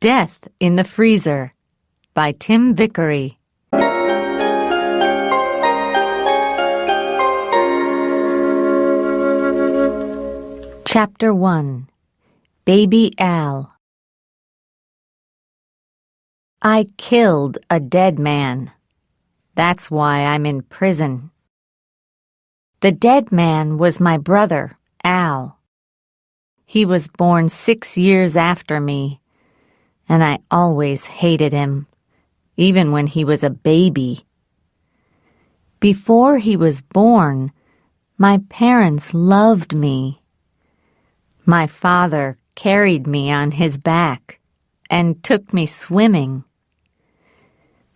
Death in the Freezer by Tim Vickery. Chapter 1. Baby Al. I killed a dead man. That's why I'm in prison. The dead man was my brother, Al. He was born 6 years after me, and I always hated him, even when he was a baby. Before he was born, my parents loved me. My father carried me on his back and took me swimming.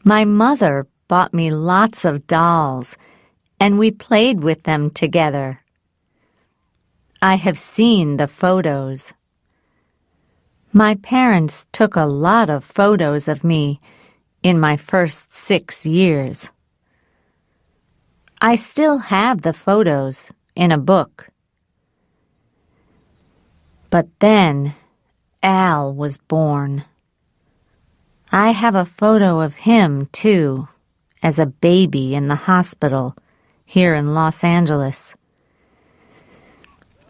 My mother bought me lots of dolls, and we played with them together. I have seen the photos. My parents took a lot of photos of me in my first 6 years. I still have the photos in a book. But then Al was born. I have a photo of him, too, as a baby in the hospital here in Los Angeles.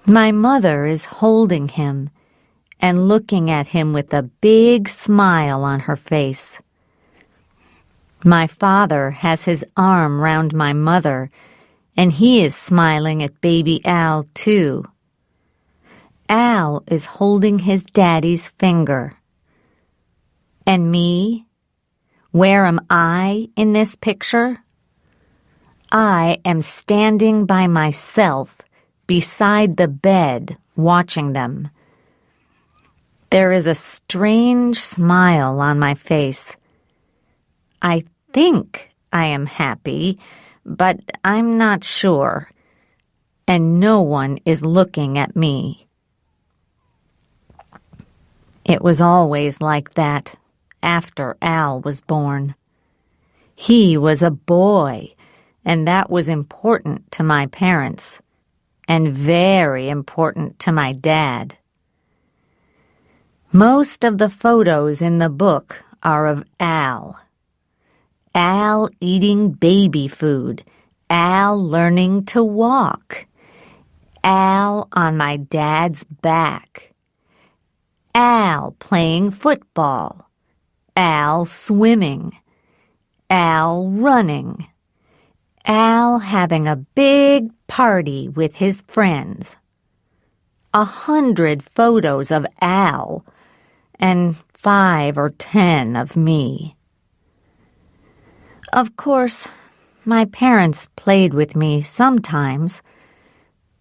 My mother is holding him and looking at him with a big smile on her face. My father has his arm round my mother, and he is smiling at baby Al, too. Al is holding his daddy's finger. And me? Where am I in this picture? I am standing by myself beside the bed, watching them. There is a strange smile on my face. I think I am happy, but I'm not sure, and no one is looking at me. It was always like that after Al was born. He was a boy, and that was important to my parents, and very important to my dad. Most of the photos in the book are of Al. Al eating baby food, Al learning to walk, Al on my dad's back, Al playing football, Al swimming, Al running, Al having a big party with his friends. 100 photos of Al, and 5 or 10 of me. Of course, my parents played with me sometimes,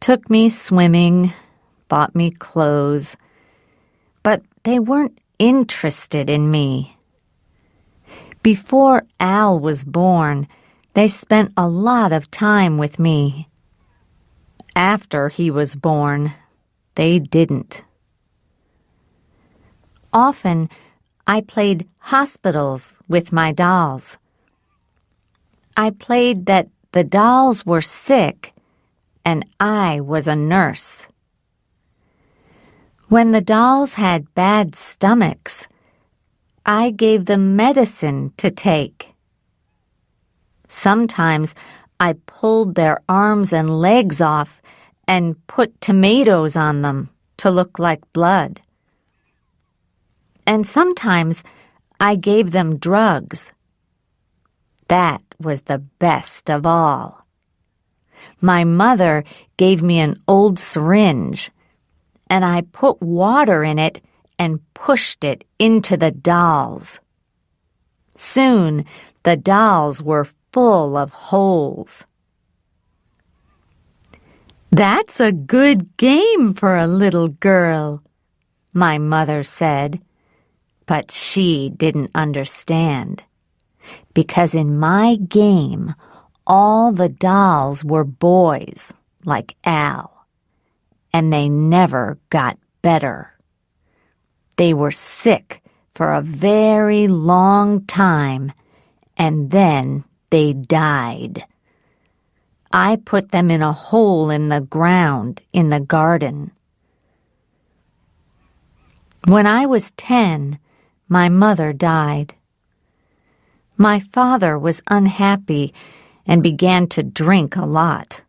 took me swimming, bought me clothes, but they weren't interested in me. Before Al was born, they spent a lot of time with me. After he was born, they didn't. Often, I played hospitals with my dolls. I played that the dolls were sick and I was a nurse. When the dolls had bad stomachs, I gave them medicine to take. Sometimes I pulled their arms and legs off and put tomatoes on them to look like blood. And sometimes I gave them drugs. That was the best of all. My mother gave me an old syringe, and I put water in it and pushed it into the dolls. Soon, the dolls were full of holes. "That's a good game for a little girl," my mother said. But she didn't understand, because in my game, all the dolls were boys like Al, and they never got better. They were sick for a very long time, and then they died. I put them in a hole in the ground in the garden. When I was 10, my mother died. My father was unhappy and began to drink a lot.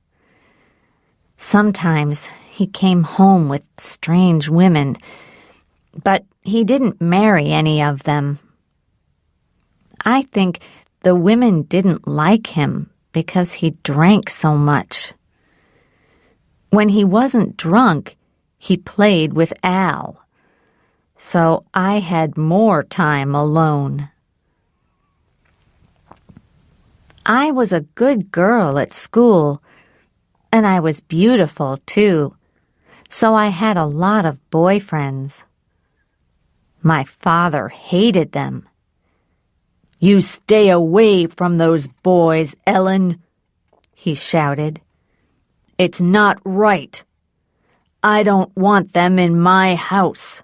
Sometimes he came home with strange women, but he didn't marry any of them. I think the women didn't like him because he drank so much. When he wasn't drunk, he played with Al, so I had more time alone. I was a good girl at school, and I was beautiful too, so I had a lot of boyfriends. My father hated them. "You stay away from those boys, Ellen," he shouted. "It's not right. I don't want them in my house."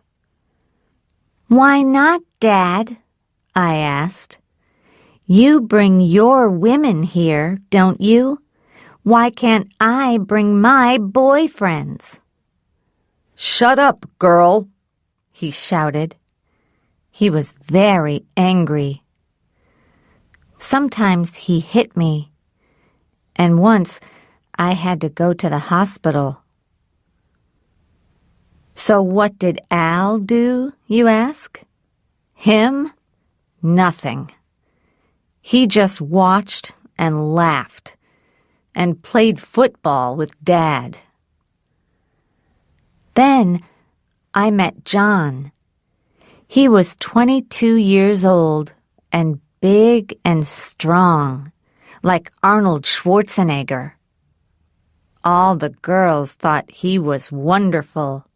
"Why not, Dad?" I asked. "You bring your women here, don't you? Why can't I bring my boyfriends?" "Shut up, girl," he shouted. He was very angry. Sometimes he hit me, and once I had to go to the hospital. So what did Al do, you ask? Him? Nothing. He just watched and laughed and played football with Dad. Then I met John. He was 22 years old and big and strong, like Arnold Schwarzenegger. All the girls thought he was wonderful.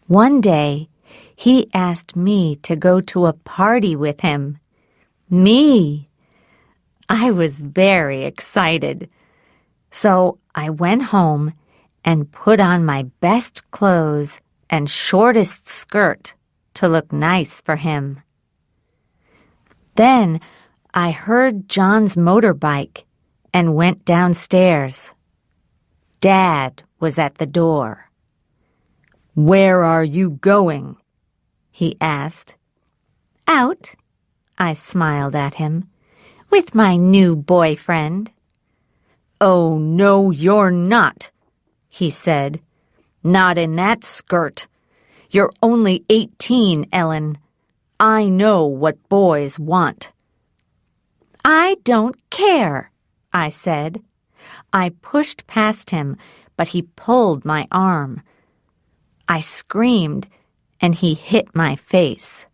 One day, he asked me to go to a party with him. Me! I was very excited. So I went home and put on my best clothes and shortest skirt to look nice for him. Then I heard John's motorbike and went downstairs. Dad was at the door. "Where are you going?" he asked. "Out," I smiled at him, "with my new boyfriend." "Oh, no, you're not," he said. "Not in that skirt. You're only 18, Ellen. I know what boys want." "I don't care," I said. I pushed past him, but he pulled my arm. I screamed, and he hit my face.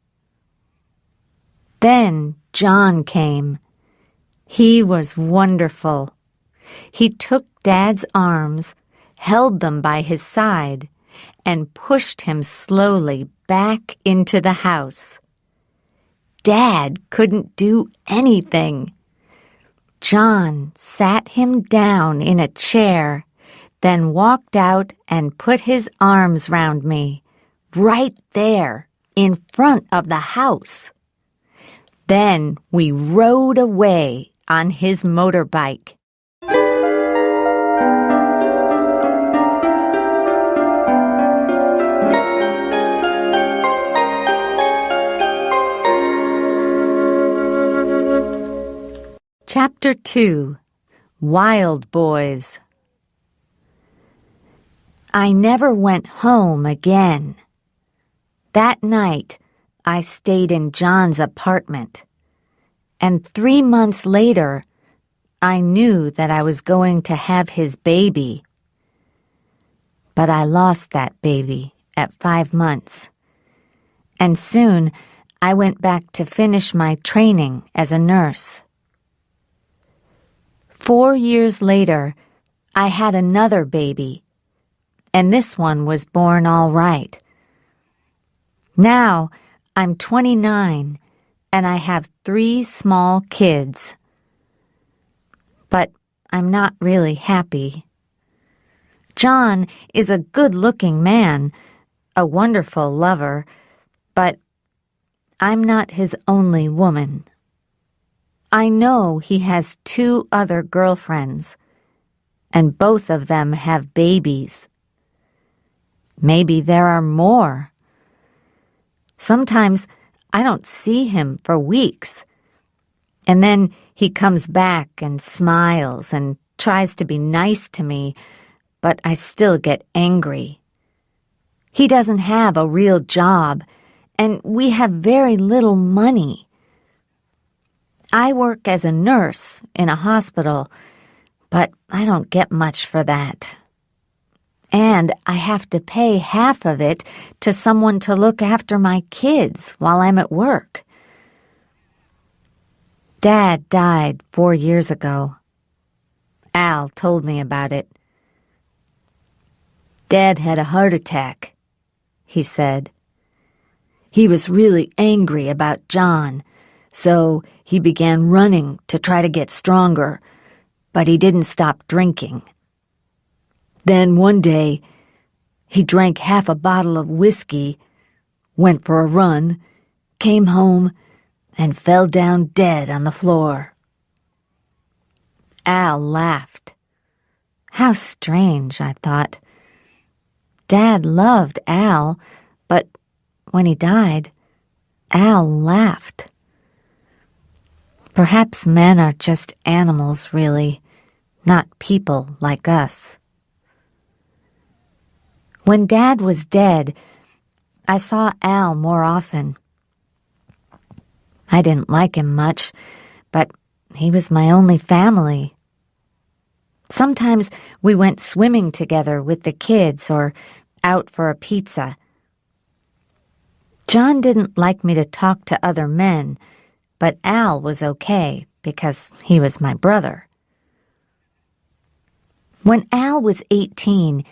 Then John came. He was wonderful. He took Dad's arms, held them by his side, and pushed him slowly back into the house. Dad couldn't do anything. John sat him down in a chair, then walked out and put his arms round me, right there, in front of the house. Then we rode away on his motorbike. Chapter 2. Wild Boys. I never went home again. That night, I stayed in John's apartment, and 3 months later, I knew that I was going to have his baby. But I lost that baby at 5 months, and soon I went back to finish my training as a nurse. 4 years later, I had another baby, and this one was born all right. Now, I'm 29, and I have 3 small kids. But I'm not really happy. John is a good-looking man, a wonderful lover, but I'm not his only woman. I know he has 2 other girlfriends, and both of them have babies. Maybe there are more. Sometimes I don't see him for weeks. And then he comes back and smiles and tries to be nice to me, but I still get angry. He doesn't have a real job, and we have very little money. I work as a nurse in a hospital, but I don't get much for that. And I have to pay half of it to someone to look after my kids while I'm at work. Dad died 4 years ago. Al told me about it. Dad had a heart attack, he said. He was really angry about John, so he began running to try to get stronger, but he didn't stop drinking. Then one day, he drank half a bottle of whiskey, went for a run, came home, and fell down dead on the floor. Al laughed. How strange, I thought. Dad loved Al, but when he died, Al laughed. Perhaps men are just animals, really, not people like us. When Dad was dead, I saw Al more often. I didn't like him much, but he was my only family. Sometimes we went swimming together with the kids or out for a pizza. John didn't like me to talk to other men, but Al was okay because he was my brother. When Al was 18,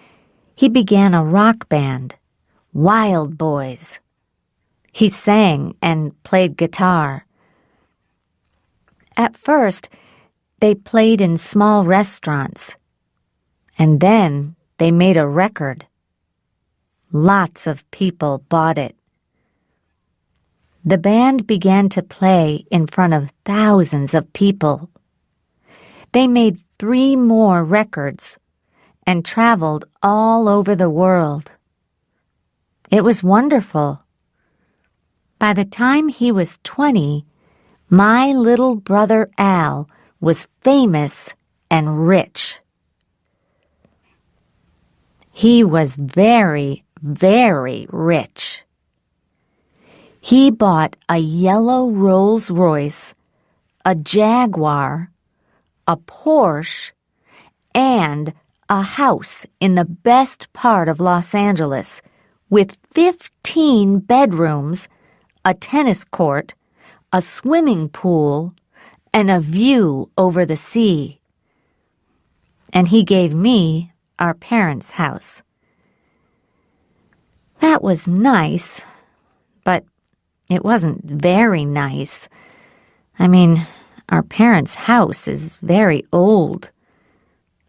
he began a rock band, Wild Boys. He sang and played guitar. At first, they played in small restaurants, and then they made a record. Lots of people bought it. The band began to play in front of thousands of people. They made 3 more records and traveled all over the world. It was wonderful. By the time he was 20, my little brother Al was famous and rich. He was very, very rich. He bought a yellow Rolls-Royce, a Jaguar, a Porsche, and a house in the best part of Los Angeles with 15 bedrooms, a tennis court, a swimming pool, and a view over the sea. And he gave me our parents' house. That was nice, but it wasn't very nice. I mean, our parents' house is very old.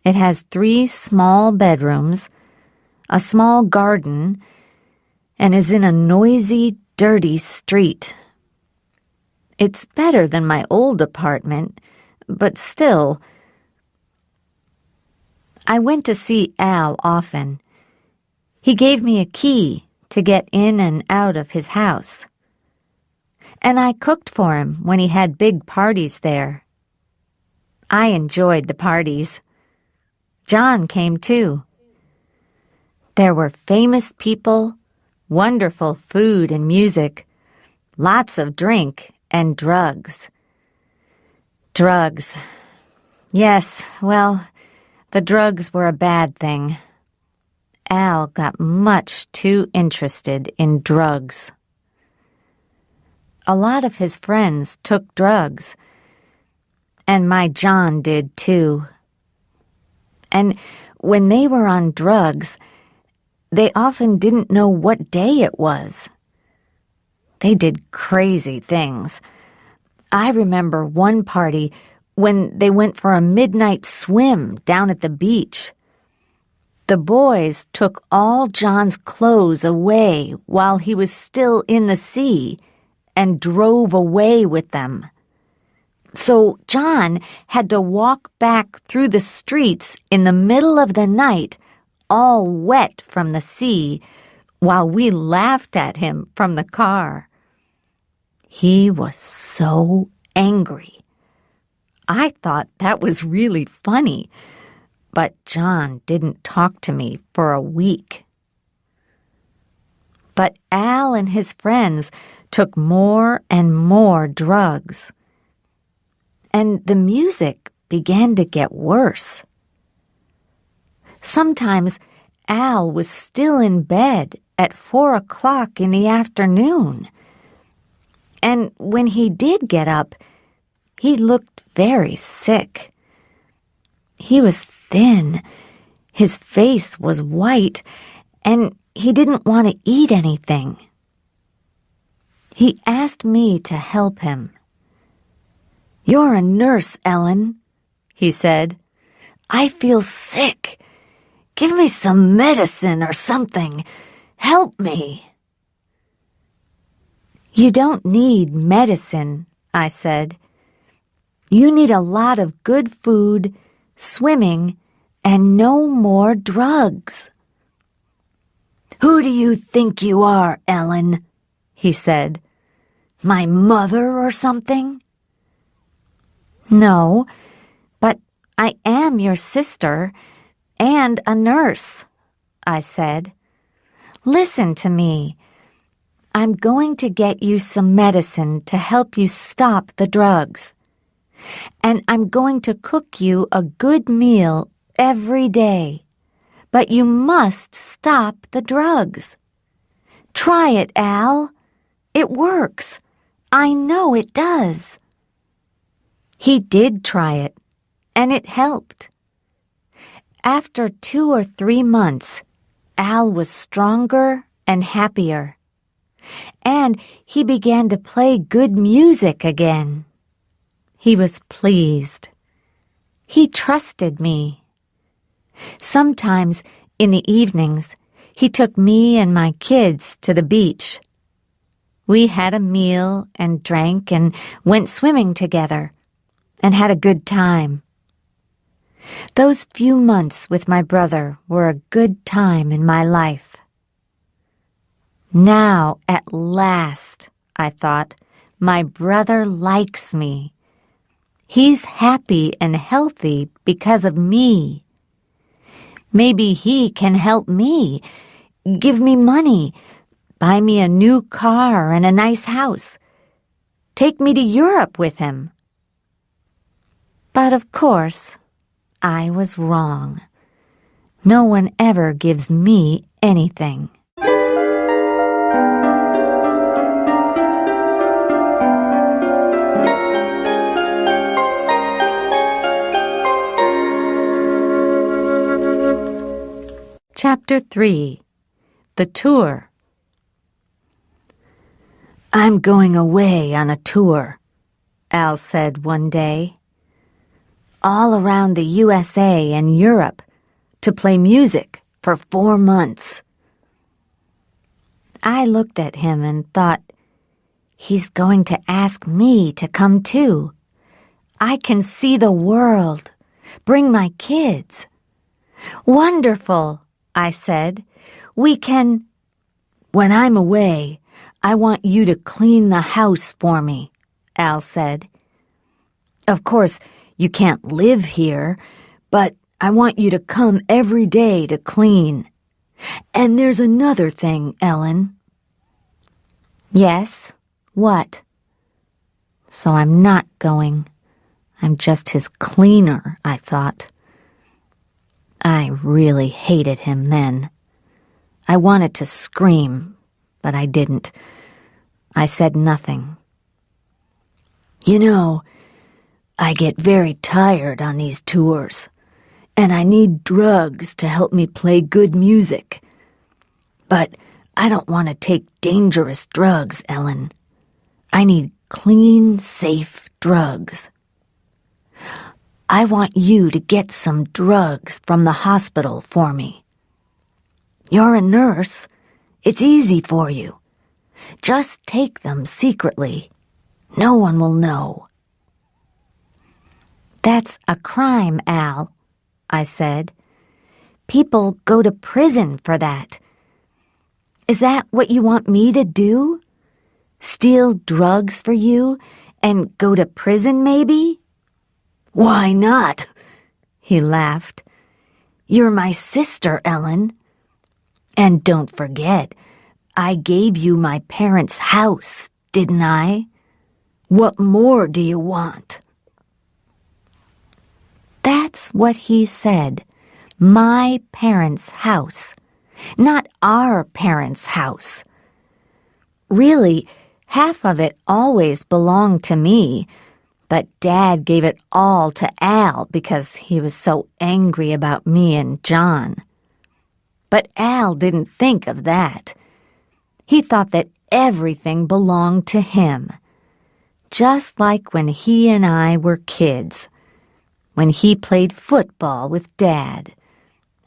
It has 3 small bedrooms, a small garden, and is in a noisy, dirty street. It's better than my old apartment, but still. I went to see Al often. He gave me a key to get in and out of his house. And I cooked for him when he had big parties there. I enjoyed the parties. John came too. There were famous people, wonderful food and music, lots of drink and drugs. Drugs. Yes, well, the drugs were a bad thing. Al got much too interested in drugs. A lot of his friends took drugs, and my John did too. And when they were on drugs, they often didn't know what day it was. They did crazy things. I remember one party when they went for a midnight swim down at the beach. The boys took all John's clothes away while he was still in the sea and drove away with them. So John had to walk back through the streets in the middle of the night, all wet from the sea, while we laughed at him from the car. He was so angry. I thought that was really funny, but John didn't talk to me for a week. But Al and his friends took more and more drugs, and the music began to get worse. Sometimes Al was still in bed at 4 o'clock in the afternoon, and when he did get up, he looked very sick. He was thin, his face was white, and he didn't want to eat anything. He asked me to help him. "You're a nurse, Ellen," he said. "I feel sick. Give me some medicine or something. Help me." "You don't need medicine," I said. "You need a lot of good food, swimming, and no more drugs." "Who do you think you are, Ellen?" he said. "My mother or something?" "No, but I am your sister and a nurse," I said. "Listen to me. I'm going to get you some medicine to help you stop the drugs. And I'm going to cook you a good meal every day. But you must stop the drugs. Try it, Al. It works. I know it does." He did try it, and it helped. After 2 or 3 months, Al was stronger and happier, and he began to play good music again. He was pleased. He trusted me. Sometimes in the evenings, he took me and my kids to the beach. We had a meal and drank and went swimming together and had a good time. Those few months with my brother were a good time in my life. Now, at last, I thought, my brother likes me. He's happy and healthy because of me. Maybe he can help me, give me money, buy me a new car and a nice house, take me to Europe with him. But of course, I was wrong. No one ever gives me anything. Chapter 3. The Tour. "I'm going away on a tour," Al said one day. "All around the USA and Europe to play music for 4 months. I looked at him and thought, he's going to ask me to come too. I can see the world, bring my kids. Wonderful, I said. We can... "When I'm away, I want you to clean the house for me," Al said. "Of course, you can't live here, but I want you to come every day to clean. And there's another thing, Ellen." "Yes? What?" So I'm not going. I'm just his cleaner, I thought. I really hated him then. I wanted to scream, but I didn't. I said nothing. "You know, I get very tired on these tours, and I need drugs to help me play good music. But I don't want to take dangerous drugs, Ellen. I need clean, safe drugs. I want you to get some drugs from the hospital for me. You're a nurse. It's easy for you. Just take them secretly. No one will know." "That's a crime, Al," I said. "People go to prison for that. Is that what you want me to do? Steal drugs for you and go to prison, maybe?" "Why not?" he laughed. "You're my sister, Ellen. And don't forget, I gave you my parents' house, didn't I? What more do you want?" That's what he said. My parents' house, not our parents' house. Really, half of it always belonged to me, but Dad gave it all to Al because he was so angry about me and John. But Al didn't think of that. He thought that everything belonged to him, just like when he and I were kids, when he played football with Dad,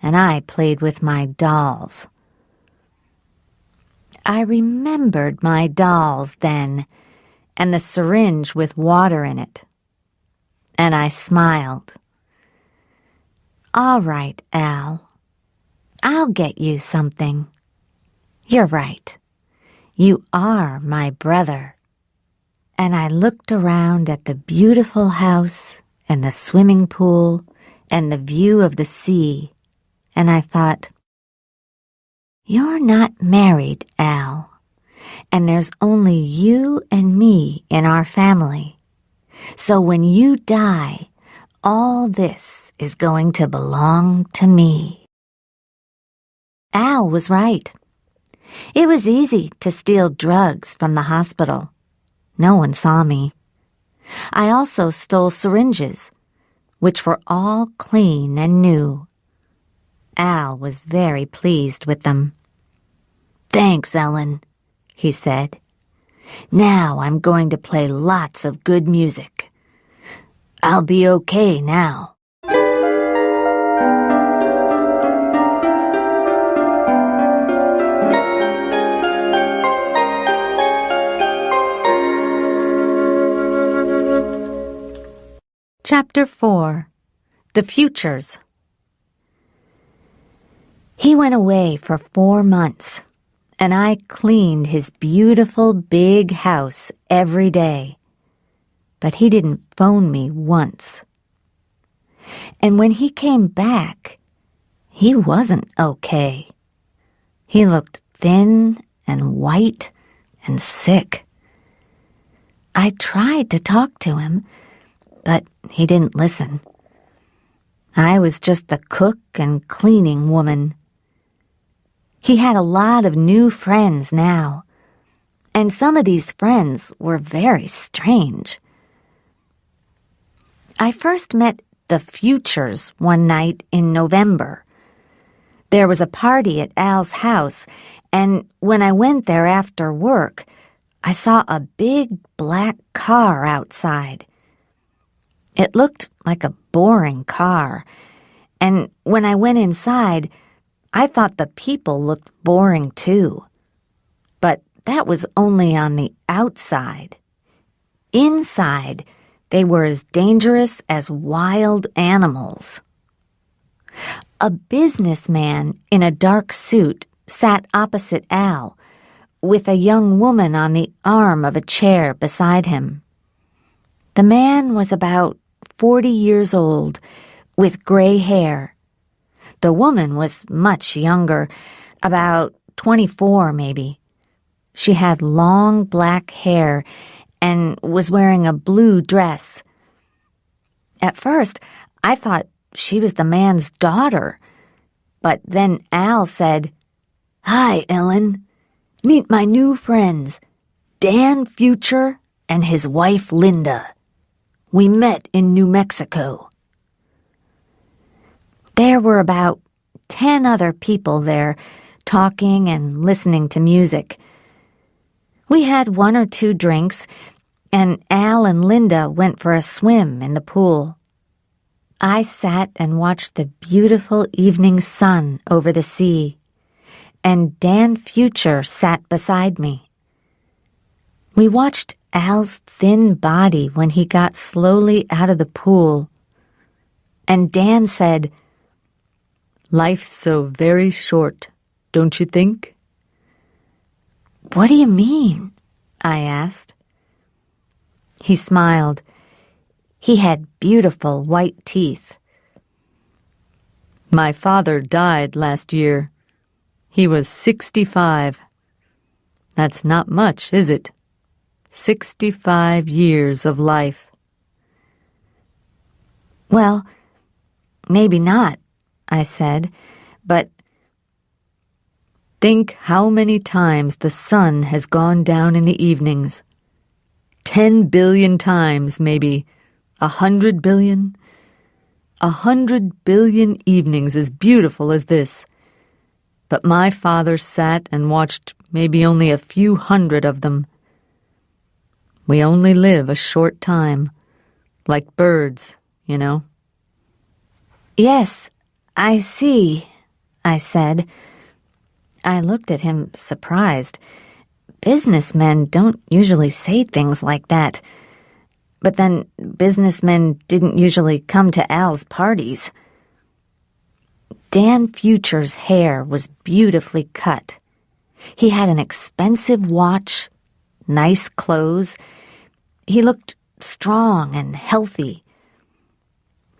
and I played with my dolls. I remembered my dolls then, and the syringe with water in it. And I smiled. "All right, Al. I'll get you something. You're right. You are my brother." And I looked around at the beautiful house and the swimming pool and the view of the sea, and I thought, "You're not married, Al, and there's only you and me in our family. So when you die, all this is going to belong to me." Al was right. It was easy to steal drugs from the hospital. No one saw me. I also stole syringes, which were all clean and new. Al was very pleased with them. "Thanks, Ellen," he said. "Now I'm going to play lots of good music. I'll be okay now." Chapter 4. The Futures. He went away for 4 months, and I cleaned his beautiful big house every day. But he didn't phone me once. And when he came back, he wasn't okay. He looked thin and white and sick. I tried to talk to him, but he didn't listen. I was just the cook and cleaning woman. He had a lot of new friends now, and some of these friends were very strange. I first met the Futures one night in November. There was a party at Al's house, and when I went there after work, I saw a big black car outside. It looked like a boring car, and when I went inside, I thought the people looked boring too. But that was only on the outside. Inside, they were as dangerous as wild animals. A businessman in a dark suit sat opposite Al, with a young woman on the arm of a chair beside him. The man was about 40 years old, with gray hair. The woman was much younger, about 24 maybe. She had long black hair and was wearing a blue dress. At first, I thought she was the man's daughter, but then Al said, "Hi, Ellen. Meet my new friends, Dan Future and his wife Linda. We met in New Mexico." There were about 10 other people there, talking and listening to music. We had 1 or 2 drinks, and Al and Linda went for a swim in the pool. I sat and watched the beautiful evening sun over the sea, and Dan Future sat beside me. We watched Al's thin body when he got slowly out of the pool, and Dan said, "Life's so very short, don't you think?" "What do you mean?" I asked. He smiled. He had beautiful white teeth. My father died last year. He was 65. That's not much, is it? 65 years of life. Well, maybe not, I said, but think how many times the sun has gone down in the evenings. 10 billion times, maybe. 100 billion? 100 billion evenings as beautiful as this. But my father sat and watched maybe only a few hundred of them. We only live a short time, like birds, you know. Yes, I see, I said. I looked at him surprised. Businessmen don't usually say things like that. But then businessmen didn't usually come to Al's parties. Dan Future's hair was beautifully cut. He had an expensive watch, nice clothes. He looked strong and healthy.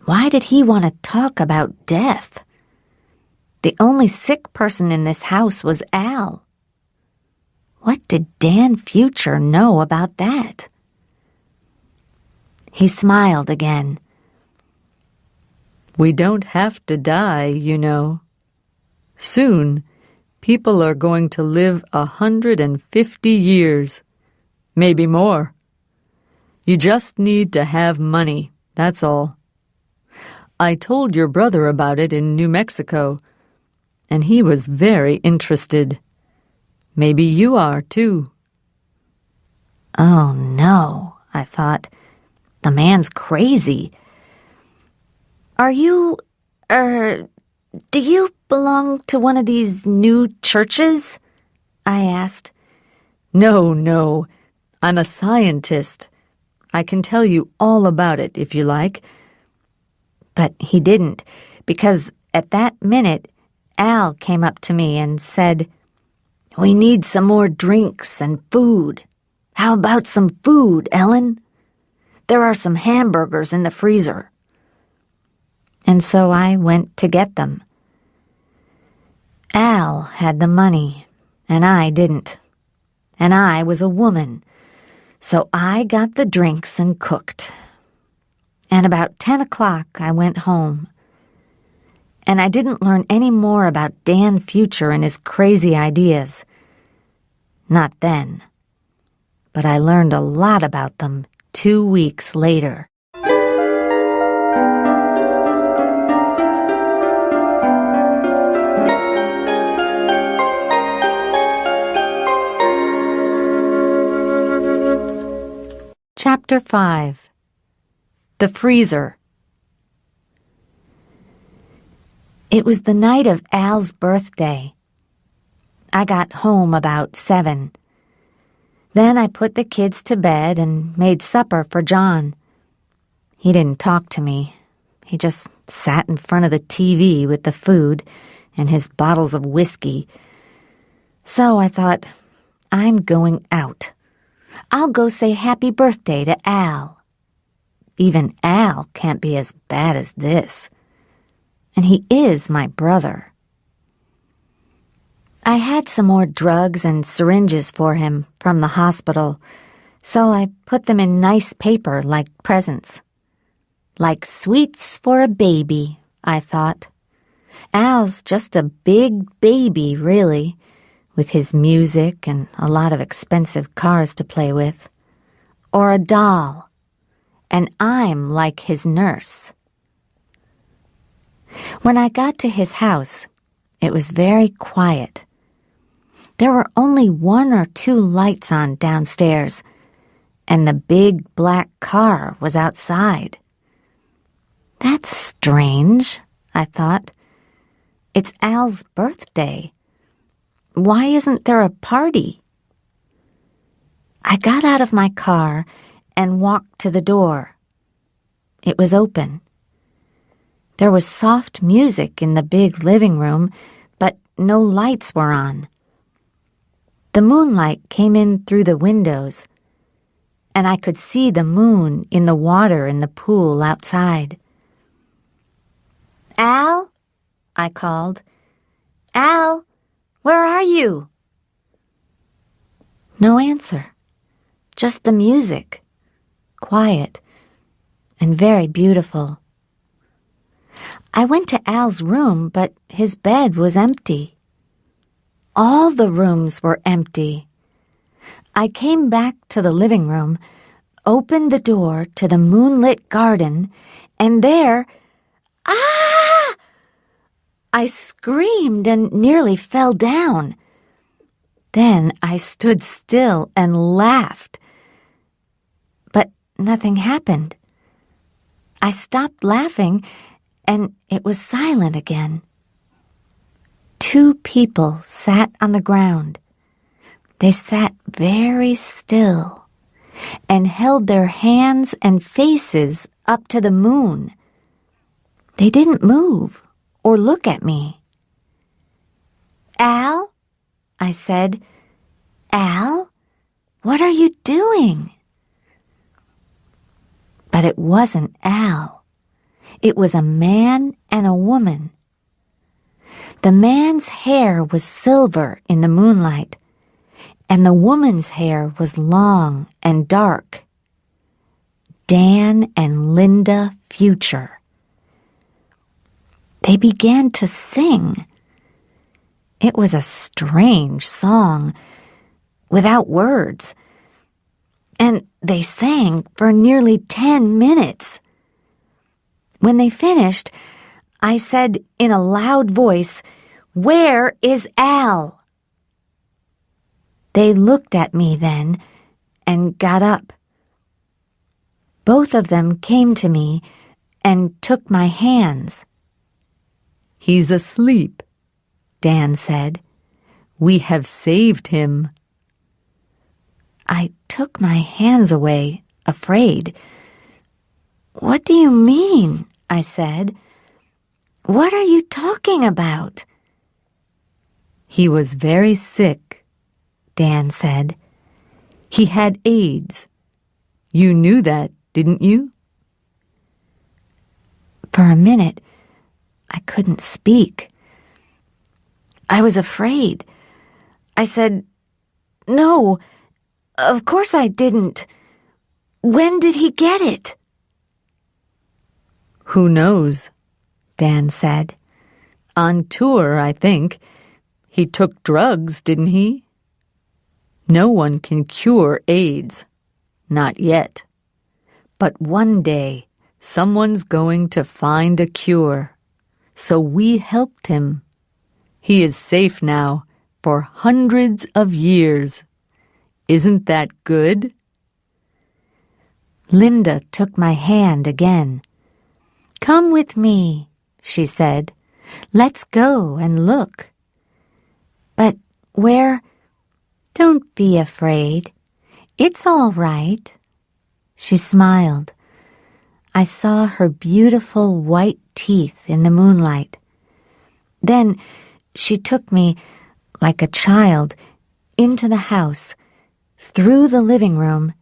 Why did he want to talk about death? The only sick person in this house was Al. What did Dan Future know about that? He smiled again. We don't have to die, you know. Soon, people are going to live 150 years, maybe more. You just need to have money, that's all. I told your brother about it in New Mexico, and he was very interested. Maybe you are, too. Oh, no, I thought. The man's crazy. Are you, do you belong to one of these new churches? I asked. No, I'm a scientist. I can tell you all about it if you like. But he didn't, because at that minute, Al came up to me and said, "We need some more drinks and food. How about some food, Ellen? There are some hamburgers in the freezer." And so I went to get them. Al had the money, and I didn't. And I was a woman, so I got the drinks and cooked. And about 10 o'clock I went home. And I didn't learn any more about Dan Future and his crazy ideas. Not then. But I learned a lot about them 2 weeks later. Chapter 5. The Freezer. It was the night of Al's birthday. I got home about 7. Then I put the kids to bed and made supper for John. He didn't talk to me. He just sat in front of the TV with the food and his bottles of whiskey. So I thought, I'm going out. I'll go say happy birthday to Al. Even Al can't be as bad as this. And he is my brother. I had some more drugs and syringes for him from the hospital, so I put them in nice paper like presents. Like sweets for a baby, I thought. Al's just a big baby, really, with his music and a lot of expensive cars to play with. Or a doll. And I'm like his nurse. When I got to his house, it was very quiet. There were only 1 or 2 lights on downstairs, and the big black car was outside. That's strange, I thought. It's Al's birthday. Why isn't there a party? I got out of my car and walked to the door. It was open. There was soft music in the big living room, but no lights were on. The moonlight came in through the windows, and I could see the moon in the water in the pool outside. "Al?" I called. "Al, where are you?" No answer, just the music, quiet and very beautiful. I went to Al's room, but his bed was empty. All the rooms were empty. I came back to the living room, opened the door to the moonlit garden, and there, ah! I screamed and nearly fell down. Then I stood still and laughed. But nothing happened. I stopped laughing, and it was silent again. 2 people sat on the ground. They sat very still and held their hands and faces up to the moon. They didn't move or look at me. "Al?" I said. "Al, what are you doing?" But it wasn't Al. It was a man and a woman. The man's hair was silver in the moonlight, and the woman's hair was long and dark. Dan and Linda Future. They began to sing. It was a strange song, without words, and they sang for nearly 10 minutes. When they finished, I said in a loud voice, "Where is Al?" They looked at me then and got up. Both of them came to me and took my hands. "He's asleep," Dan said. "We have saved him." I took my hands away, afraid. "What do you mean?" I said. "What are you talking about?" "He was very sick," Dan said. "He had AIDS. You knew that, didn't you?" For a minute, I couldn't speak. I was afraid. I said, "No, of course I didn't. When did he get it?" "Who knows?" Dan said. "On tour, I think. He took drugs, didn't he? No one can cure AIDS. Not yet. But one day, someone's going to find a cure. So we helped him. He is safe now for hundreds of years. Isn't that good?" Linda took my hand again. "Come with me," she said. "Let's go and look." "But where—" "Don't be afraid. It's all right." She smiled. I saw her beautiful white teeth in the moonlight. Then she took me, like a child, into the house, through the living room,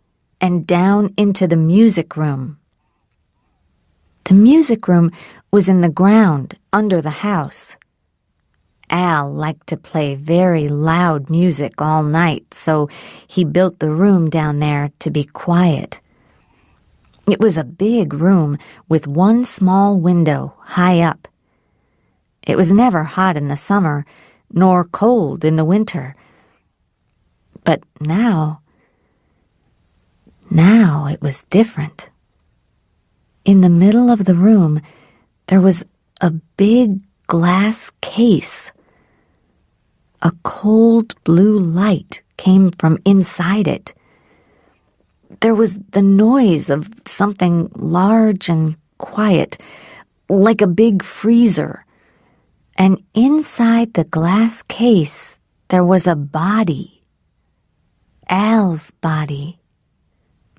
and down into the music room. The music room was in the ground under the house. Al liked to play very loud music all night, so he built the room down there to be quiet. It was a big room with one small window high up. It was never hot in the summer, nor cold in the winter. But now it was different. In the middle of the room, there was a big glass case. A cold blue light came from inside it. There was the noise of something large and quiet, like a big freezer. And inside the glass case, there was a body. Al's body.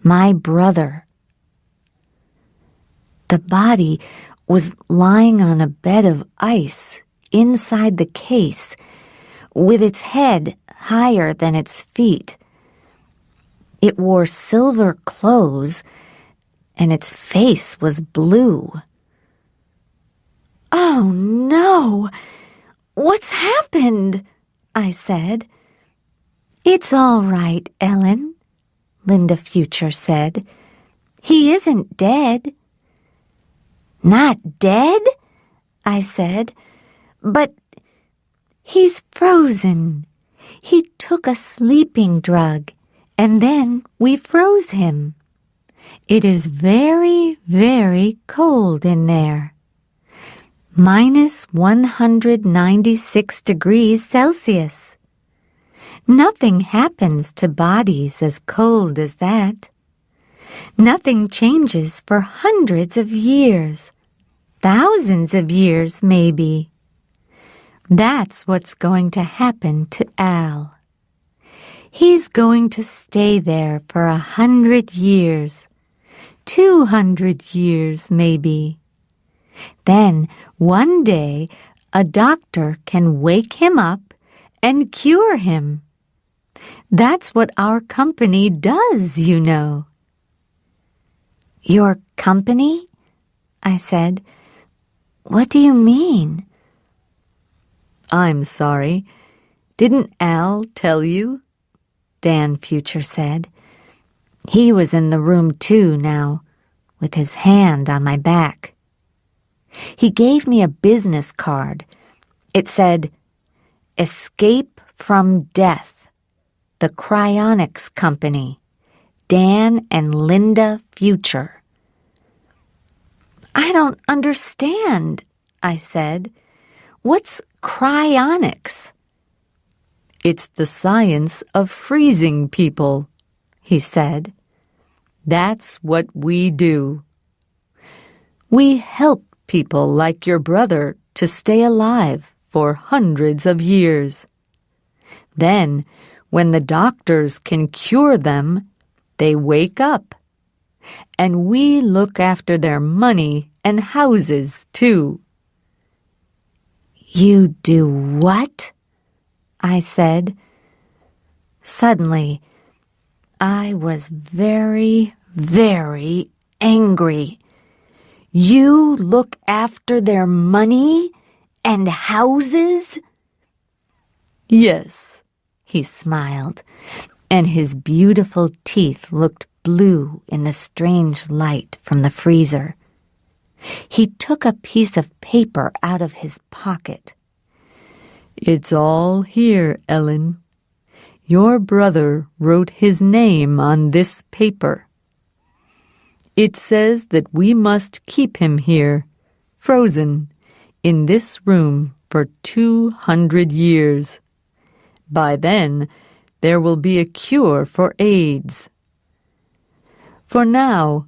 My brother. The body was lying on a bed of ice inside the case, with its head higher than its feet. It wore silver clothes, and its face was blue. "Oh, no! What's happened?" I said. "It's all right, Ellen," Linda Future said. "He isn't dead." "Not dead?" I said. "But he's frozen. He took a sleeping drug, and then we froze him. It is very, very cold in there. -196 degrees Celsius. Nothing happens to bodies as cold as that. Nothing changes for hundreds of years, thousands of years maybe. That's what's going to happen to Al. He's going to stay there for 100 years, 200 years maybe. Then one day a doctor can wake him up and cure him. That's what our company does, you know." "Your company?" I said. "What do you mean?" "I'm sorry. Didn't Al tell you?" Dan Future said. He was in the room too now, with his hand on my back. He gave me a business card. It said, "Escape from Death, the Cryonics Company, Dan and Linda Future." "I don't understand," I said. "What's cryonics?" "It's the science of freezing people," he said. "That's what we do. We help people like your brother to stay alive for hundreds of years. Then, when the doctors can cure them, they wake up. And we look after their money and houses, too." "You do what?" I said. Suddenly, I was very, very angry. "You look after their money and houses?" "Yes," he smiled, and his beautiful teeth looked blue in the strange light from the freezer. He took a piece of paper out of his pocket. "It's all here, Ellen. Your brother wrote his name on this paper. It says that we must keep him here, frozen, in this room for 200 years. By then, there will be a cure for AIDS. For now,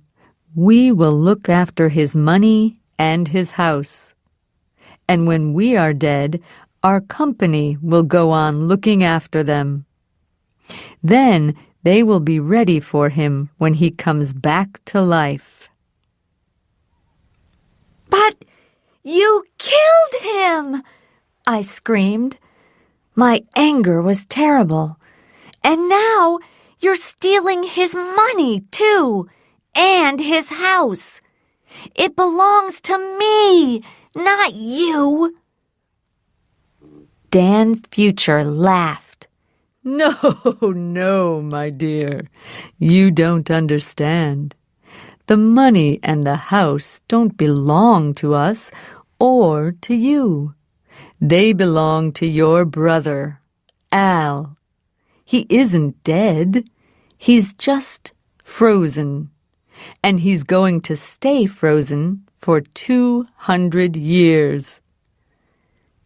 we will look after his money and his house. And when we are dead, our company will go on looking after them. Then they will be ready for him when he comes back to life." "But you killed him!" I screamed. My anger was terrible. "And now you're stealing his money, too, and his house. It belongs to me, not you." Dan Future laughed. "No, no, my dear. You don't understand. The money and the house don't belong to us or to you. They belong to your brother, Al. He isn't dead. He's just frozen. And he's going to stay frozen for 200 years."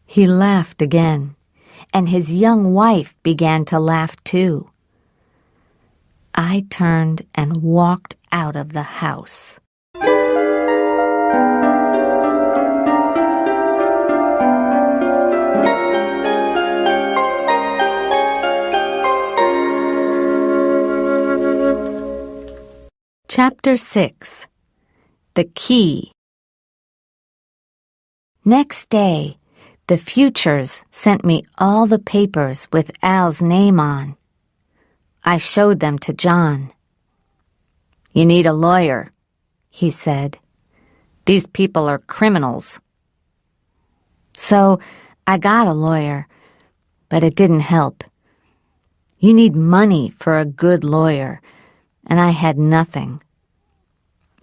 He laughed again, and his young wife began to laugh too. I turned and walked out of the house. Chapter 6. The Key. Next day, The Futures sent me all the papers with Al's name on. I showed them to John. "You need a lawyer," he said. "These people are criminals." So I got a lawyer, but it didn't help. You need money for a good lawyer, and I had nothing.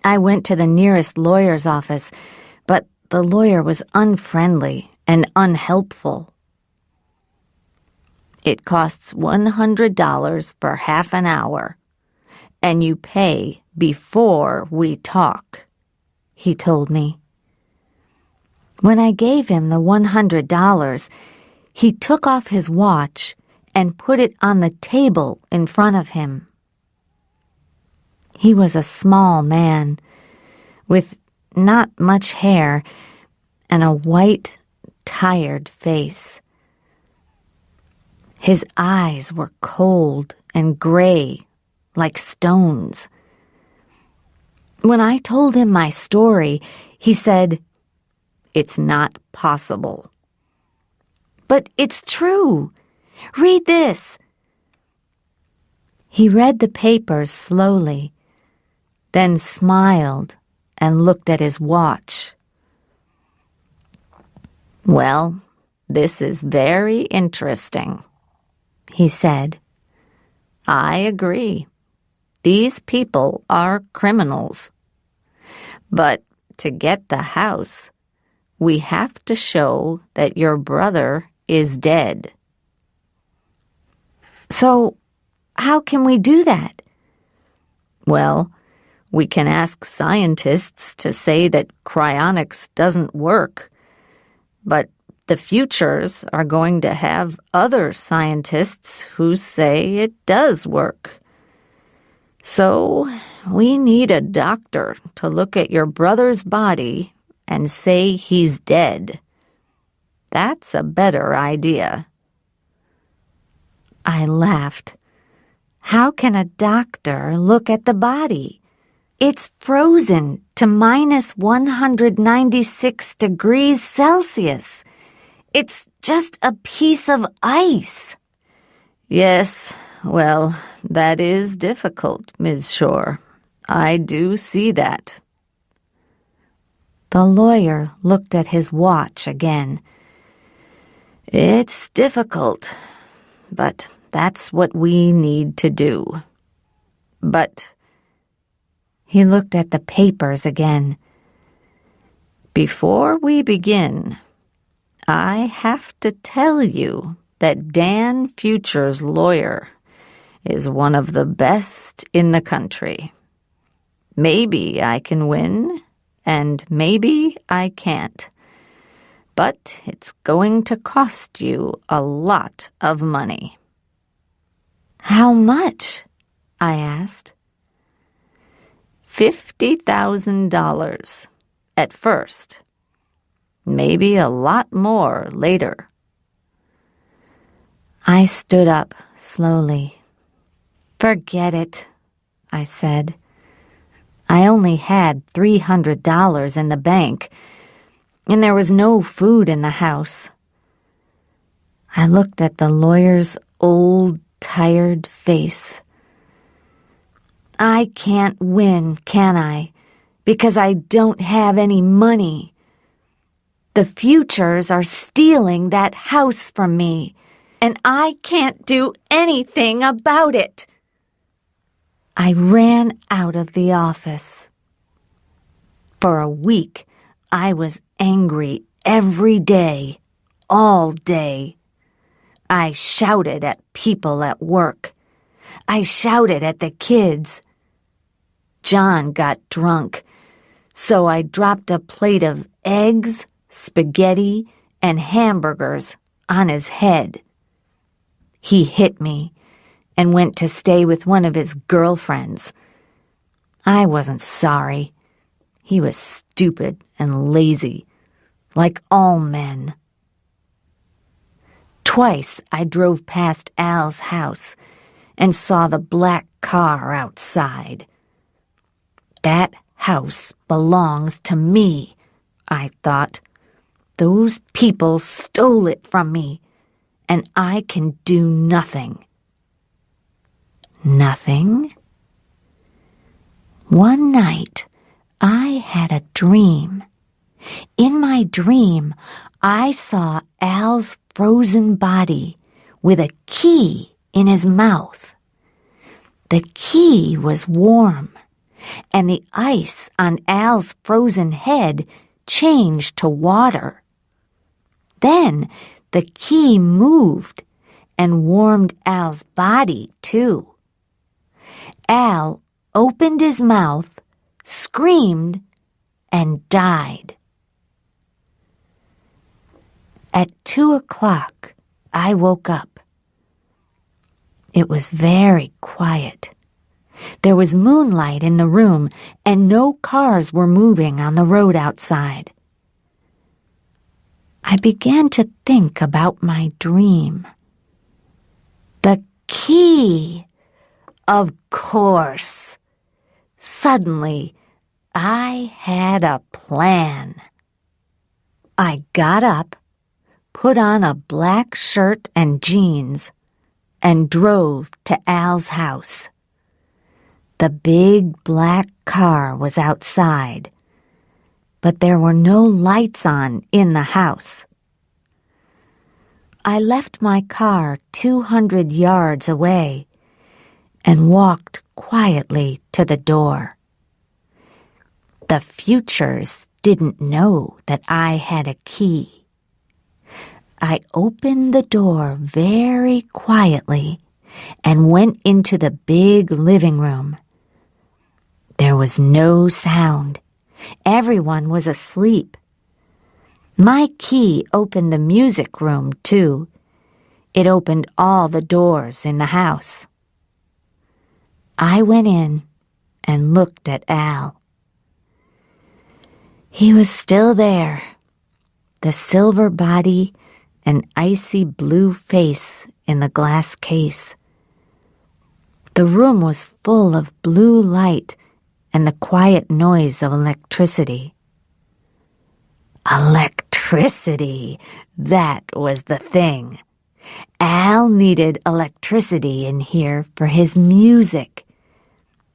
I went to the nearest lawyer's office, but the lawyer was unfriendly and unhelpful. "It costs $100 for half an hour, and you pay before we talk," he told me. When I gave him the $100, he took off his watch and put it on the table in front of him. He was a small man with not much hair and a white, tired face. His eyes were cold and gray, like stones. When I told him my story, he said, "It's not possible." "But it's true. Read this." He read the papers slowly, then smiled and looked at his watch. "Well, this is very interesting," he said. "I agree. These people are criminals. But to get the house, we have to show that your brother is dead." "So, how can we do that?" "Well, we can ask scientists to say that cryonics doesn't work. But the Futures are going to have other scientists who say it does work. So we need a doctor to look at your brother's body and say he's dead. That's a better idea." I laughed. How can a doctor look at the body? It's frozen to minus 196 degrees Celsius. It's just a piece of ice. "Yes, well, that is difficult, Ms. Shore. I do see that." The lawyer looked at his watch again. "It's difficult, but that's what we need to do. But..." He looked at the papers again. "Before we begin, I have to tell you that Dan Future's lawyer is one of the best in the country. Maybe I can win, and maybe I can't. But it's going to cost you a lot of money." "How much?" I asked. $50,000 at first. Maybe a lot more later. I stood up slowly. "Forget it," I said. I only had $300 in the bank, and there was no food in the house. I looked at the lawyer's old, tired face. I can't win, can I? Because I don't have any money. The Futures are stealing that house from me, and I can't do anything about it. I ran out of the office. For a week, I was angry every day, all day. I shouted at people at work. I shouted at the kids. John got drunk, so I dropped a plate of eggs, spaghetti, and hamburgers on his head. He hit me and went to stay with one of his girlfriends. I wasn't sorry. He was stupid and lazy, like all men. Twice I drove past Al's house and saw the black car outside. That house belongs to me, I thought. Those people stole it from me, and I can do nothing." "Nothing?" "One night, I had a dream. In my dream, I saw Al's frozen body with a key in his mouth. The key was warm, and the ice on Al's frozen head changed to water. Then the key moved and warmed Al's body, too. Al opened his mouth, screamed, and died. At 2:00, I woke up. It was very quiet. There was moonlight in the room, and no cars were moving on the road outside. I began to think about my dream. The key! Of course! Suddenly, I had a plan. I got up, put on a black shirt and jeans, and drove to Al's house. The big black car was outside, but there were no lights on in the house. I left my car 200 yards away and walked quietly to the door. The Futures didn't know that I had a key. I opened the door very quietly and went into the big living room. There was no sound. Everyone was asleep. My key opened the music room, too. It opened all the doors in the house. I went in and looked at Al. He was still there, the silver body and icy blue face in the glass case. The room was full of blue light and the quiet noise of electricity. Electricity! That was the thing. Al needed electricity in here for his music.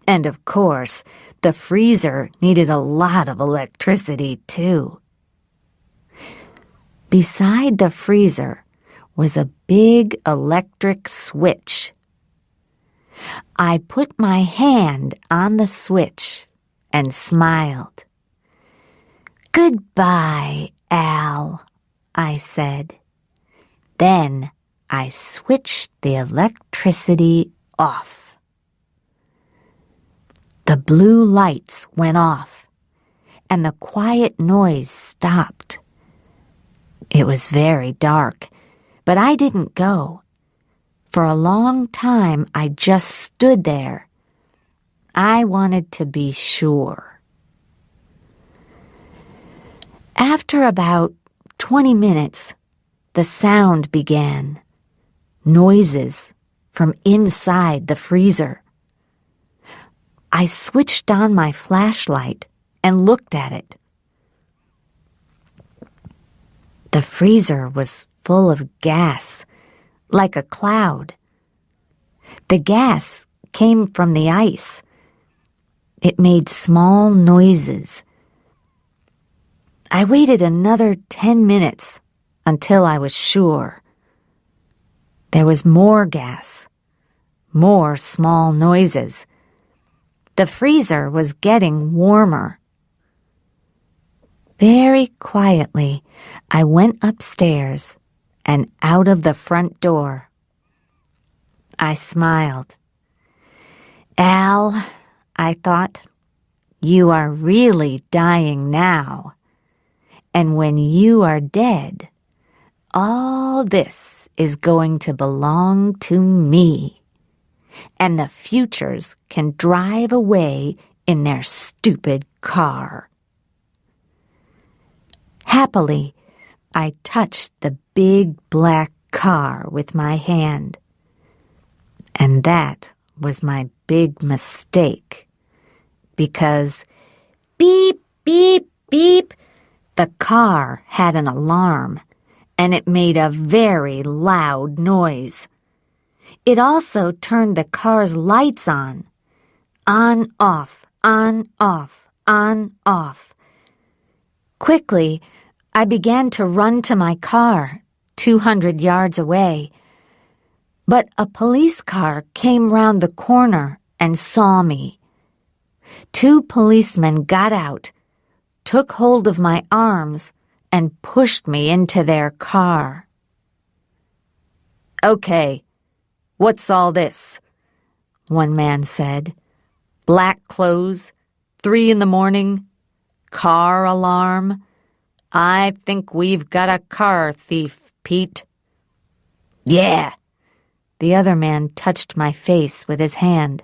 And of course, the freezer needed a lot of electricity, too. Beside the freezer was a big electric switch. I put my hand on the switch and smiled. "Goodbye, Al," I said. Then I switched the electricity off. The blue lights went off, and the quiet noise stopped. It was very dark, but I didn't go. For a long time, I just stood there. I wanted to be sure. After about 20 minutes, the sound began. Noises from inside the freezer. I switched on my flashlight and looked at it. The freezer was full of gas, like a cloud. The gas came from the ice. It made small noises. I waited another 10 minutes until I was sure. There was more gas, more small noises. The freezer was getting warmer. Very quietly, I went upstairs and out of the front door. I smiled. "Al," I thought, "you are really dying now. And when you are dead, all this is going to belong to me. And the Futures can drive away in their stupid car." Happily, I touched the big black car with my hand. And that was my big mistake. Because beep, beep, beep, The car had an alarm, and it made a very loud noise. It also turned the car's lights on. On, off, on, off, on, off. Quickly, I began to run to my car, 200 yards away. But a police car came round the corner and saw me. 2 policemen got out, took hold of my arms, and pushed me into their car. "Okay, what's all this?" one man said. "Black clothes, 3 in the morning, car alarm. I think we've got a car thief, Pete." "Yeah." The other man touched my face with his hand.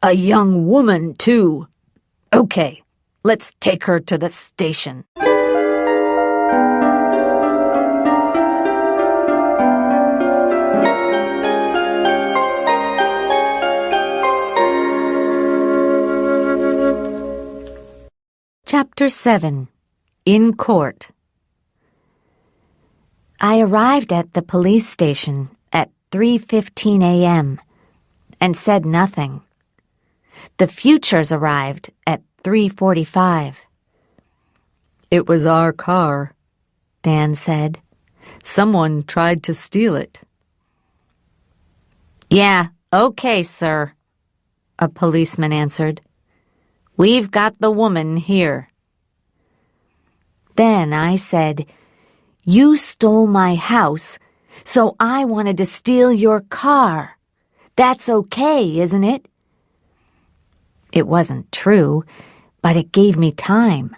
"A young woman, too. Okay, let's take her to the station." Chapter 7. In Court. I arrived at the police station at 3:15 a.m. and said nothing. The Futures arrived at 3:45. "It was our car," Dan said. "Someone tried to steal it." "Yeah, okay, sir," a policeman answered. "We've got the woman here." Then I said, "You stole my house, so I wanted to steal your car. That's okay, isn't it?" It wasn't true, but it gave me time.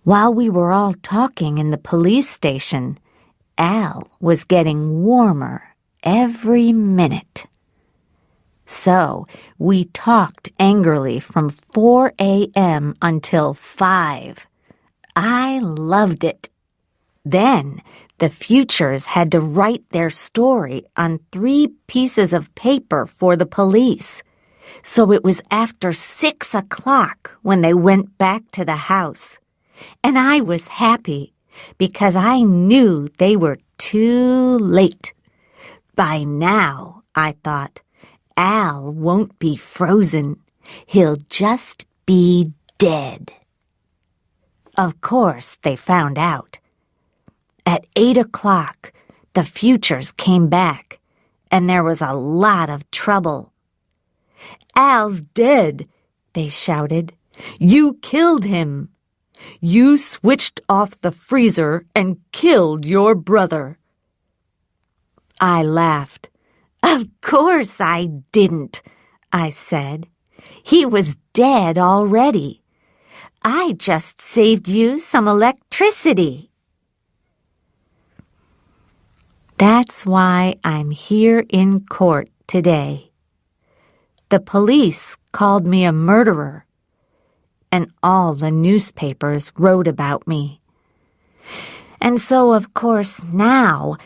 While we were all talking in the police station, Al was getting warmer every minute. So we talked angrily from 4 a.m. until 5. I loved it. Then the Futures had to write their story on 3 pieces of paper for the police. So it was after 6 o'clock when they went back to the house. And I was happy because I knew they were too late. By now, I thought, Al won't be frozen. He'll just be dead. Of course, they found out. At 8 o'clock, the Futures came back, and there was a lot of trouble. "Al's dead," they shouted. "You killed him. You switched off the freezer and killed your brother." I laughed. "Of course I didn't," I said. "He was dead already. I just saved you some electricity." That's why I'm here in court today. The police called me a murderer, and all the newspapers wrote about me. And so, of course, now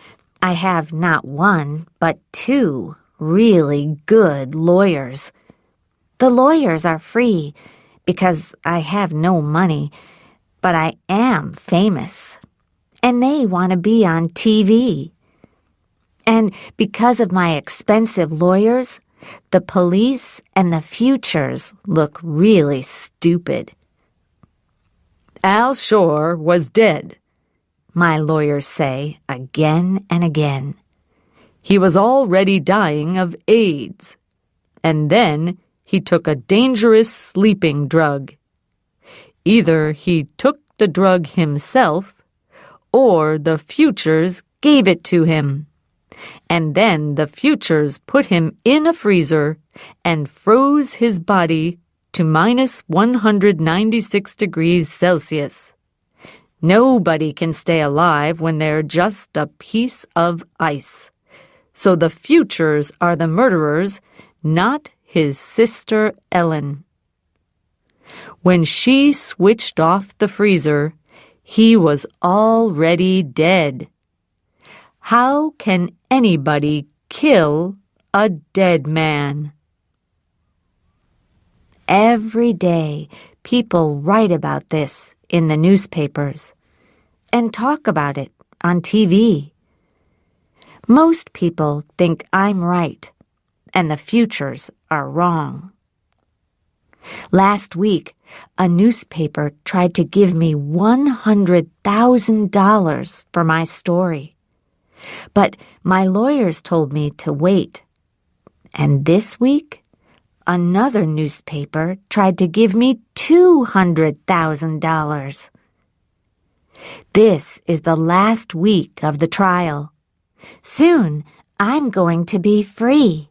I have not 1, but 2 really good lawyers. The lawyers are free because I have no money, but I am famous, and they want to be on TV. And because of my expensive lawyers, the police and the Futures look really stupid. "Al Shore was dead," my lawyers say again and again. "He was already dying of AIDS, and then he took a dangerous sleeping drug. Either he took the drug himself, or the Futures gave it to him. And then the Futures put him in a freezer and froze his body to minus 196 degrees Celsius. Nobody can stay alive when they're just a piece of ice. So the Futures are the murderers, not his sister Ellen. When she switched off the freezer, he was already dead. How can anybody kill a dead man?" Every day, people write about this in the newspapers. and talk about it on TV. Most people think I'm right and the futures are wrong. Last week, a newspaper tried to give me $100,000 for my story. But my lawyers told me to wait. And this week, another newspaper tried to give me $200,000. This is the last week of the trial. Soon, I'm going to be free.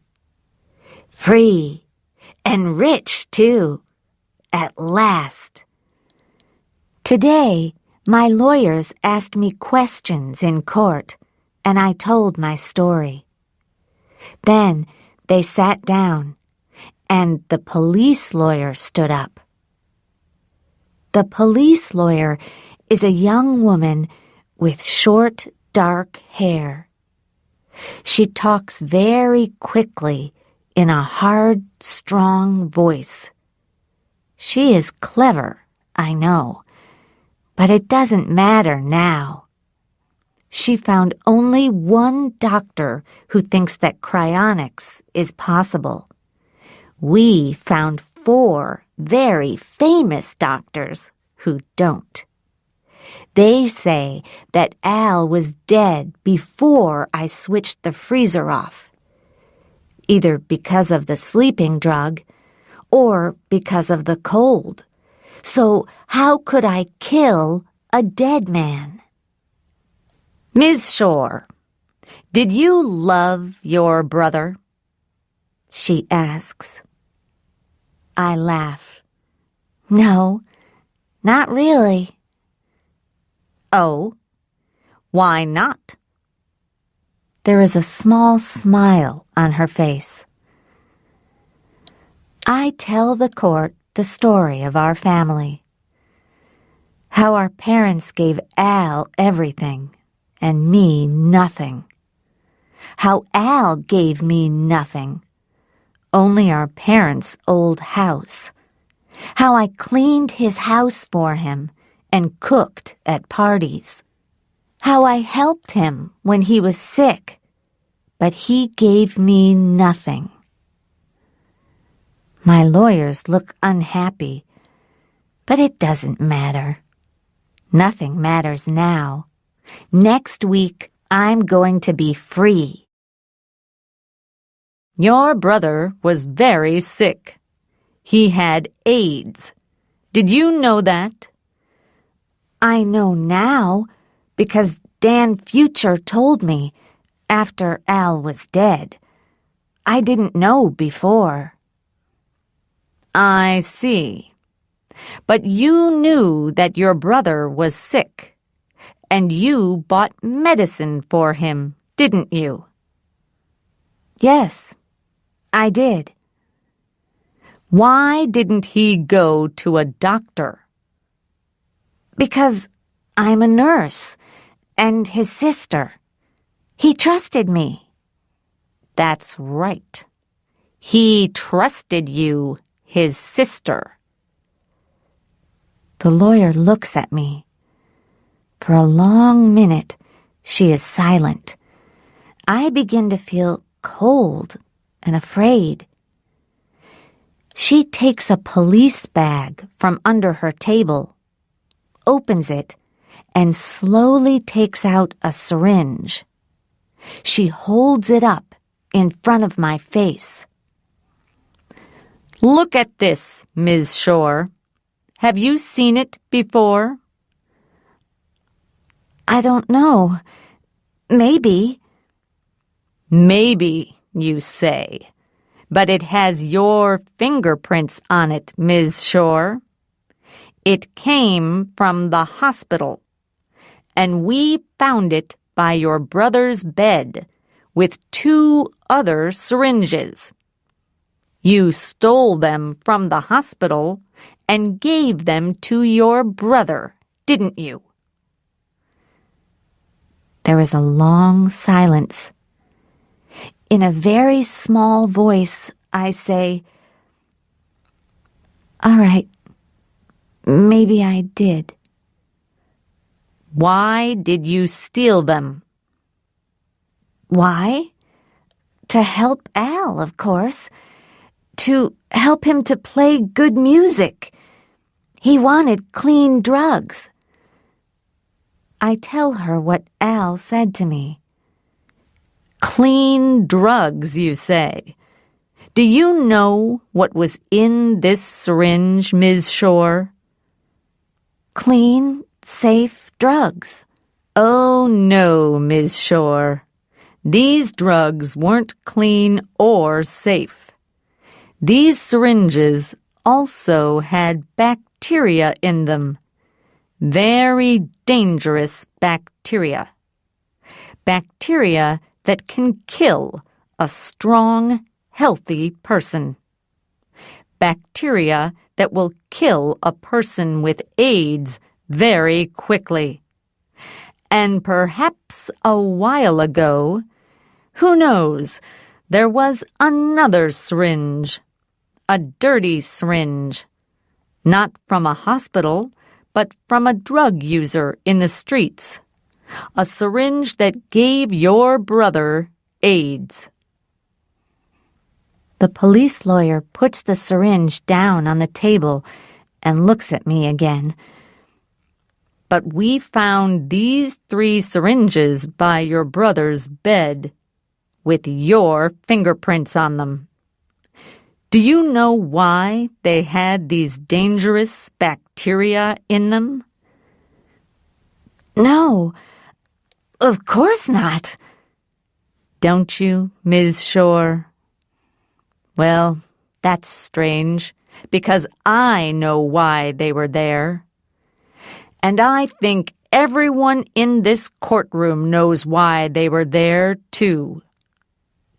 Free. And rich, too. At last. Today, my lawyers asked me questions in court, and I told my story. Then they sat down, and the police lawyer stood up. The police lawyer is a young woman with short, dark hair. She talks very quickly in a hard, strong voice. She is clever, I know, but it doesn't matter now. She found only one doctor who thinks that cryonics is possible. We found 4 very famous doctors who don't. They say that Al was dead before I switched the freezer off, either because of the sleeping drug or because of the cold. So how could I kill a dead man? Ms. Shore, did you love your brother? She asks. I laugh. No, not really. Oh, why not? There is a small smile on her face. I tell the court the story of our family. How our parents gave Al everything and me nothing. How Al gave me nothing, only our parents' old house. How I cleaned his house for him and cooked at parties. How I helped him when he was sick, but he gave me nothing. My lawyers look unhappy, but it doesn't matter. Nothing matters now. Next week, I'm going to be free. Your brother was very sick. He had AIDS. Did you know that? I know now because Dan Future told me after Al was dead. I didn't know before. I see. But you knew that your brother was sick, and you bought medicine for him, didn't you? Yes, I did. Why didn't he go to a doctor? Because I'm a nurse and his sister. He trusted me. That's right. He trusted you, his sister. The lawyer looks at me. For a long minute, she is silent. I begin to feel cold and afraid. She takes a police bag from under her table, opens it, and slowly takes out a syringe. She holds it up in front of my face. Look at this, Ms. Shore. Have you seen it before? I don't know. Maybe. Maybe, you say. But it has your fingerprints on it, Ms. Shore. It came from the hospital, and we found it by your brother's bed with 2 other syringes. You stole them from the hospital and gave them to your brother, didn't you? There is a long silence. In a very small voice, I say, "All right, maybe I did." Why did you steal them? Why? To help Al, of course. To help him to play good music. He wanted clean drugs. I tell her what Al said to me. Clean drugs, you say. Do you know what was in this syringe, Ms. Shore? Clean, safe drugs. Oh, no, Ms. Shore. These drugs weren't clean or safe. These syringes also had bacteria in them. Very dangerous bacteria. Bacteria that can kill a strong, healthy person. Bacteria that will kill a person with AIDS very quickly. And perhaps a while ago, who knows, there was another syringe. A dirty syringe. Not from a hospital, but from a drug user in the streets. A syringe that gave your brother AIDS. The police lawyer puts the syringe down on the table and looks at me again. But we found these 3 syringes by your brother's bed, with your fingerprints on them. Do you know why they had these dangerous bacteria in them? No, of course not. Don't you, Ms. Shore? Well, that's strange, because I know why they were there. And I think everyone in this courtroom knows why they were there, too.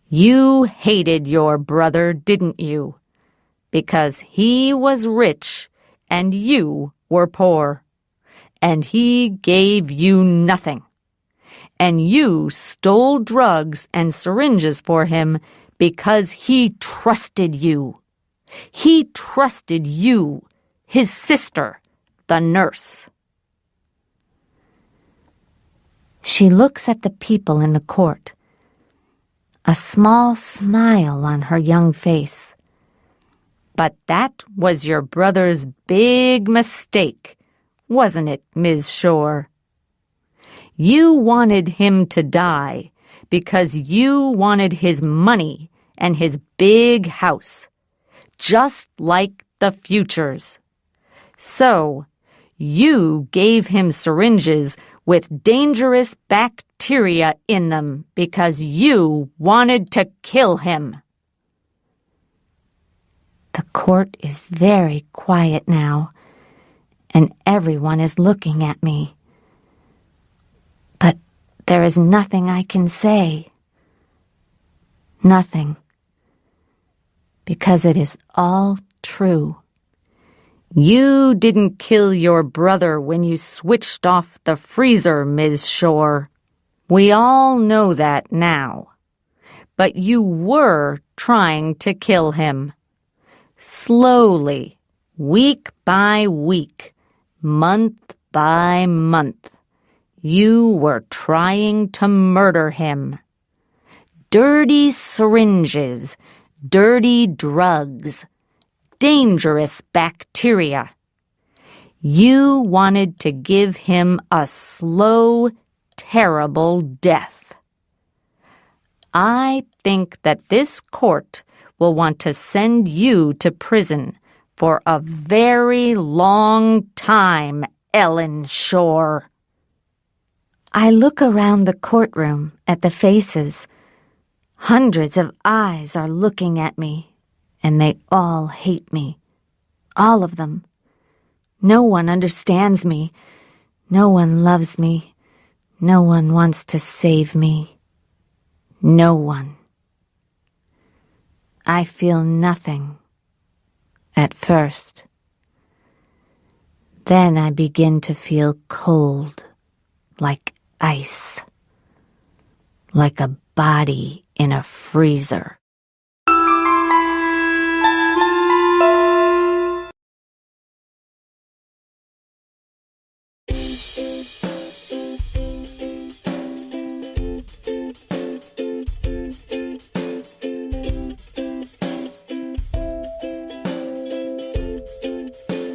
You hated your brother, didn't you? Because he was rich and you were poor. And he gave you nothing. And you stole drugs and syringes for him because he trusted you. He trusted you, his sister, the nurse. She looks at the people in the court. A small smile on her young face. But that was your brother's big mistake, wasn't it, Ms. Shore? You wanted him to die because you wanted his money and his big house, just like the Futures. So, you gave him syringes with dangerous bacteria in them because you wanted to kill him. The court is very quiet now, and everyone is looking at me. But there is nothing I can say. Nothing. Because it is all true. You didn't kill your brother when you switched off the freezer, Ms. Shore. We all know that now. But you were trying to kill him. Slowly, week by week, month by month, you were trying to murder him. Dirty syringes, dirty drugs, dangerous bacteria. You wanted to give him a slow, terrible death. I think that this court will want to send you to prison for a very long time, Ellen Shore. I look around the courtroom at the faces. Hundreds of eyes are looking at me, and they all hate me. All of them. No one understands me. No one loves me. No one wants to save me. No one. I feel nothing at first. Then I begin to feel cold, like ice, like a body in a freezer.